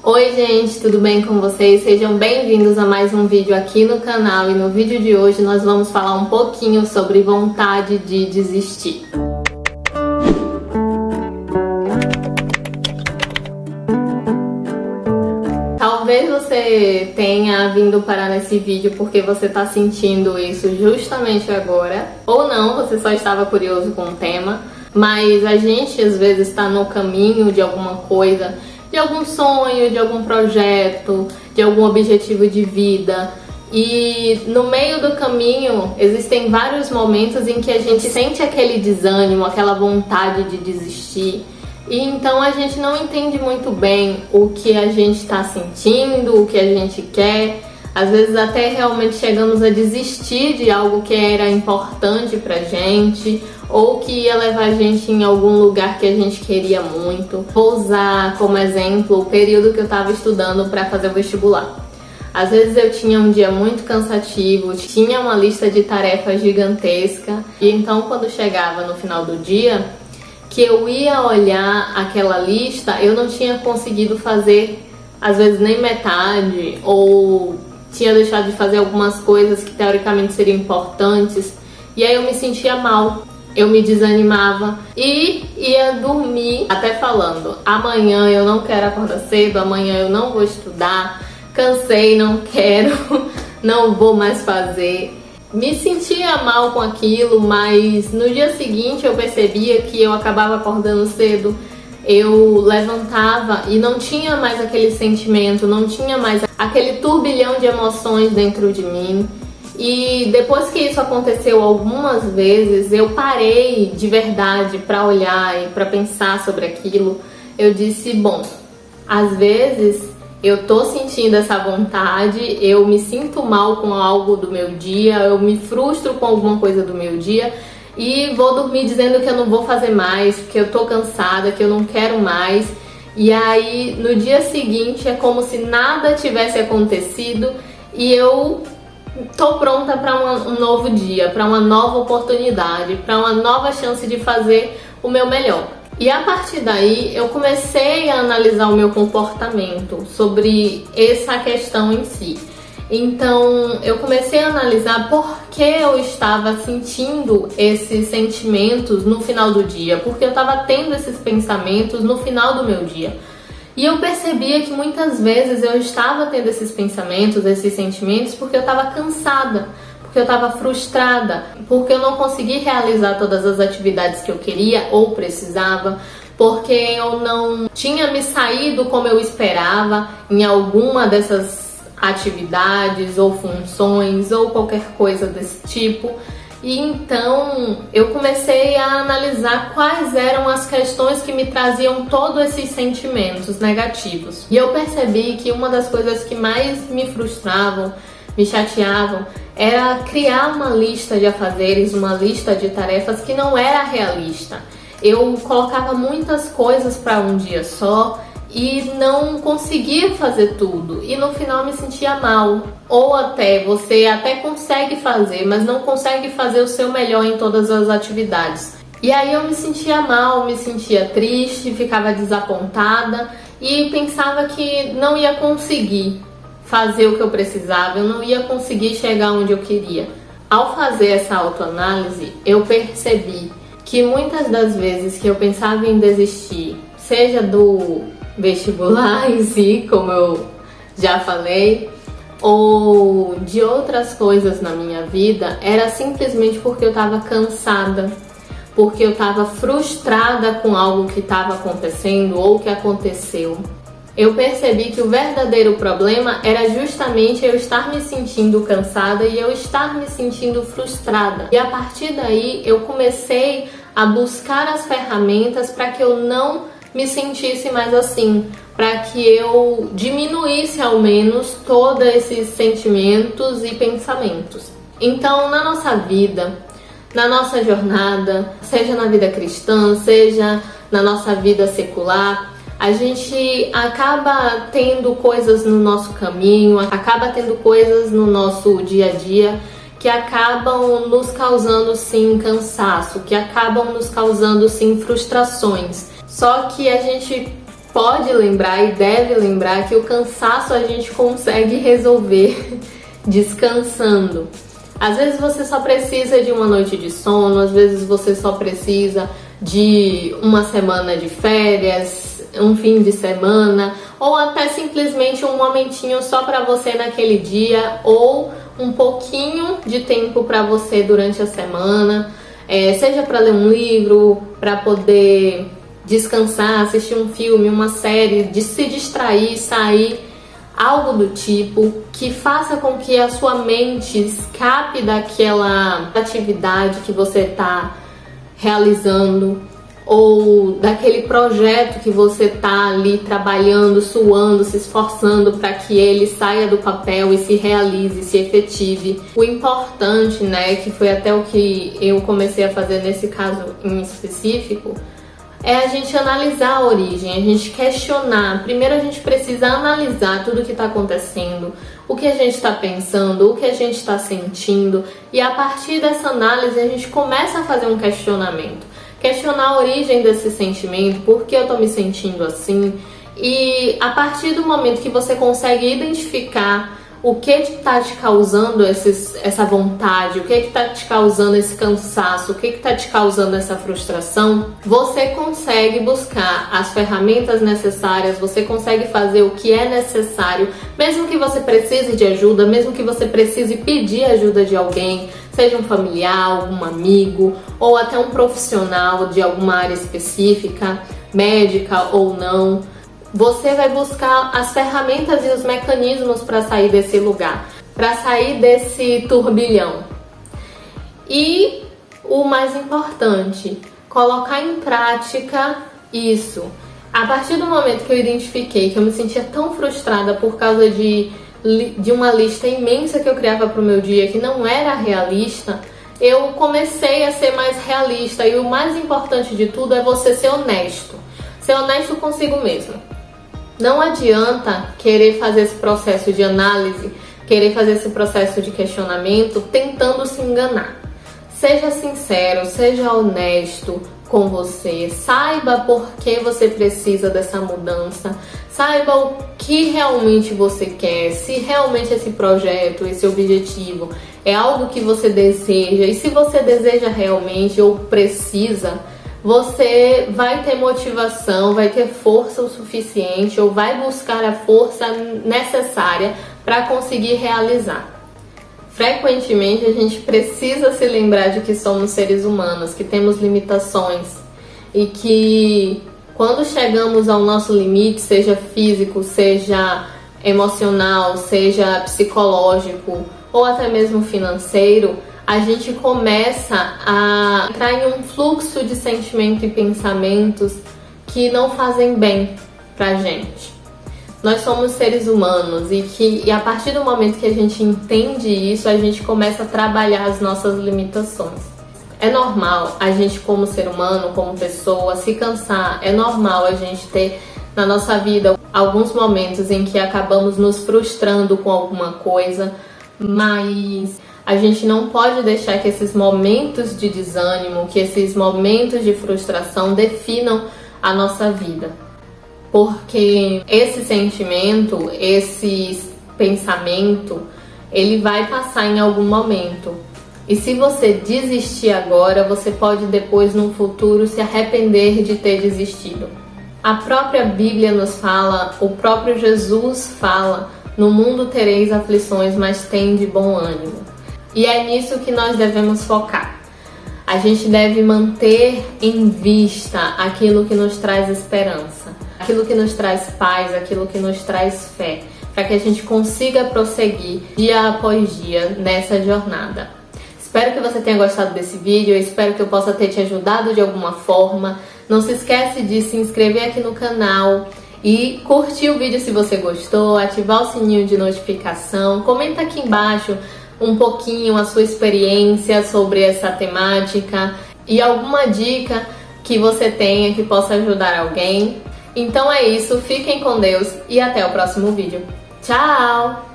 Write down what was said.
Oi gente, tudo bem com vocês? Sejam bem-vindos a mais um vídeo aqui no canal e no vídeo de hoje nós vamos falar um pouquinho sobre vontade de desistir. Talvez você tenha vindo parar nesse vídeo porque você está sentindo isso justamente agora, ou não, você só estava curioso com o tema, mas a gente às vezes está no caminho de alguma coisa, de algum sonho, de algum projeto, de algum objetivo de vida. E no meio do caminho existem vários momentos em que a gente sente aquele desânimo, aquela vontade de desistir. E então a gente não entende muito bem o que a gente está sentindo, o que a gente quer. Às vezes até realmente chegamos a desistir de algo que era importante pra gente, ou que ia levar a gente em algum lugar que a gente queria muito. Vou usar como exemplo o período que eu estava estudando para fazer o vestibular. Às vezes eu tinha um dia muito cansativo, tinha uma lista de tarefas gigantesca, e então quando chegava no final do dia, que eu ia olhar aquela lista, eu não tinha conseguido fazer, às vezes, nem metade, ou tinha deixado de fazer algumas coisas que teoricamente seriam importantes, e aí eu me sentia mal, eu me desanimava e ia dormir até falando: amanhã eu não quero acordar cedo, amanhã eu não vou estudar, cansei, não quero, não vou mais fazer. Me sentia mal com aquilo, mas no dia seguinte eu percebia que eu acabava acordando cedo, eu levantava e não tinha mais aquele sentimento, não tinha mais aquele turbilhão de emoções dentro de mim. E depois que isso aconteceu algumas vezes, eu parei de verdade para olhar e para pensar sobre aquilo. Eu disse, bom, às vezes eu tô sentindo essa vontade, eu me sinto mal com algo do meu dia, eu me frustro com alguma coisa do meu dia e vou dormir dizendo que eu não vou fazer mais, que eu tô cansada, que eu não quero mais. E aí no dia seguinte é como se nada tivesse acontecido e eu tô pronta para um novo dia, para uma nova oportunidade, para uma nova chance de fazer o meu melhor. E a partir daí eu comecei a analisar o meu comportamento sobre essa questão em si. Então eu comecei a analisar por que eu estava sentindo esses sentimentos no final do dia, porque eu estava tendo esses pensamentos no final do meu dia. E eu percebia que muitas vezes eu estava tendo esses pensamentos, esses sentimentos, porque eu estava cansada, porque eu estava frustrada, porque eu não consegui realizar todas as atividades que eu queria ou precisava, porque eu não tinha me saído como eu esperava em alguma dessas atividades ou funções ou qualquer coisa desse tipo. E então eu comecei a analisar quais eram as questões que me traziam todos esses sentimentos negativos. E eu percebi que uma das coisas que mais me frustravam, me chateavam, era criar uma lista de afazeres, uma lista de tarefas que não era realista. Eu colocava muitas coisas para um dia só e não conseguia fazer tudo, e no final me sentia mal. Ou até você até consegue fazer, mas não consegue fazer o seu melhor em todas as atividades. E aí eu me sentia mal, me sentia triste, ficava desapontada e pensava que não ia conseguir fazer o que eu precisava, eu não ia conseguir chegar onde eu queria. Ao fazer essa autoanálise, eu percebi que muitas das vezes que eu pensava em desistir, seja do vestibular em si, como eu já falei, ou de outras coisas na minha vida, era simplesmente porque eu estava cansada, porque eu estava frustrada com algo que estava acontecendo ou que aconteceu. Eu percebi que o verdadeiro problema era justamente eu estar me sentindo cansada e eu estar me sentindo frustrada. E a partir daí eu comecei a buscar as ferramentas para que eu não me sentisse mais assim, para que eu diminuísse ao menos todos esses sentimentos e pensamentos. Então, na nossa vida, na nossa jornada, seja na vida cristã, seja na nossa vida secular, a gente acaba tendo coisas no nosso caminho, acaba tendo coisas no nosso dia a dia que acabam nos causando sim cansaço, que acabam nos causando sim frustrações. Só que a gente pode lembrar e deve lembrar que o cansaço a gente consegue resolver descansando. Às vezes você só precisa de uma noite de sono, às vezes você só precisa de uma semana de férias, um fim de semana, ou até simplesmente um momentinho só para você naquele dia, ou um pouquinho de tempo para você durante a semana, seja para ler um livro, para poder descansar, assistir um filme, uma série, de se distrair, sair, algo do tipo que faça com que a sua mente escape daquela atividade que você está realizando, ou daquele projeto que você tá ali trabalhando, suando, se esforçando para que ele saia do papel e se realize, se efetive. O importante, né, que foi até o que eu comecei a fazer nesse caso em específico, é a gente analisar a origem, a gente questionar. Primeiro a gente precisa analisar tudo o que está acontecendo, o que a gente está pensando, o que a gente está sentindo, e a partir dessa análise a gente começa a fazer um questionamento. Questionar a origem desse sentimento, por que eu tô me sentindo assim, e a partir do momento que você consegue identificar o que está te causando essa vontade, o que está te causando esse cansaço, o que está te causando essa frustração, você consegue buscar as ferramentas necessárias, você consegue fazer o que é necessário, mesmo que você precise de ajuda, mesmo que você precise pedir ajuda de alguém, seja um familiar, algum amigo, ou até um profissional de alguma área específica, médica ou não. Você vai buscar as ferramentas e os mecanismos para sair desse lugar, para sair desse turbilhão. E o mais importante, colocar em prática isso. A partir do momento que eu identifiquei que eu me sentia tão frustrada por causa de uma lista imensa que eu criava para o meu dia, que não era realista, eu comecei a ser mais realista. E o mais importante de tudo é você ser honesto. Ser honesto consigo mesmo. Não adianta querer fazer esse processo de análise, querer fazer esse processo de questionamento tentando se enganar. Seja sincero, seja honesto com você, saiba por que você precisa dessa mudança, saiba o que realmente você quer, se realmente esse projeto, esse objetivo é algo que você deseja, e se você deseja realmente ou precisa, você vai ter motivação, vai ter força o suficiente ou vai buscar a força necessária para conseguir realizar. Frequentemente a gente precisa se lembrar de que somos seres humanos, que temos limitações e que quando chegamos ao nosso limite, seja físico, seja emocional, seja psicológico ou até mesmo financeiro, a gente começa a entrar em um fluxo de sentimento e pensamentos que não fazem bem pra gente. Nós somos seres humanos e a partir do momento que a gente entende isso, a gente começa a trabalhar as nossas limitações. É normal a gente, como ser humano, como pessoa, se cansar. É normal a gente ter na nossa vida alguns momentos em que acabamos nos frustrando com alguma coisa, mas a gente não pode deixar que esses momentos de desânimo, que esses momentos de frustração definam a nossa vida. Porque esse sentimento, esse pensamento, ele vai passar em algum momento. E se você desistir agora, você pode depois, no futuro, se arrepender de ter desistido. A própria Bíblia nos fala, o próprio Jesus fala, no mundo tereis aflições, mas tende bom ânimo. E é nisso que nós devemos focar. A gente deve manter em vista aquilo que nos traz esperança, aquilo que nos traz paz, aquilo que nos traz fé, para que a gente consiga prosseguir dia após dia nessa jornada. Espero que você tenha gostado desse vídeo, eu espero que eu possa ter te ajudado de alguma forma. Não se esquece de se inscrever aqui no canal e curtir o vídeo se você gostou, ativar o sininho de notificação, comenta aqui embaixo um pouquinho a sua experiência sobre essa temática e alguma dica que você tenha que possa ajudar alguém. Então é isso, fiquem com Deus e até o próximo vídeo. Tchau!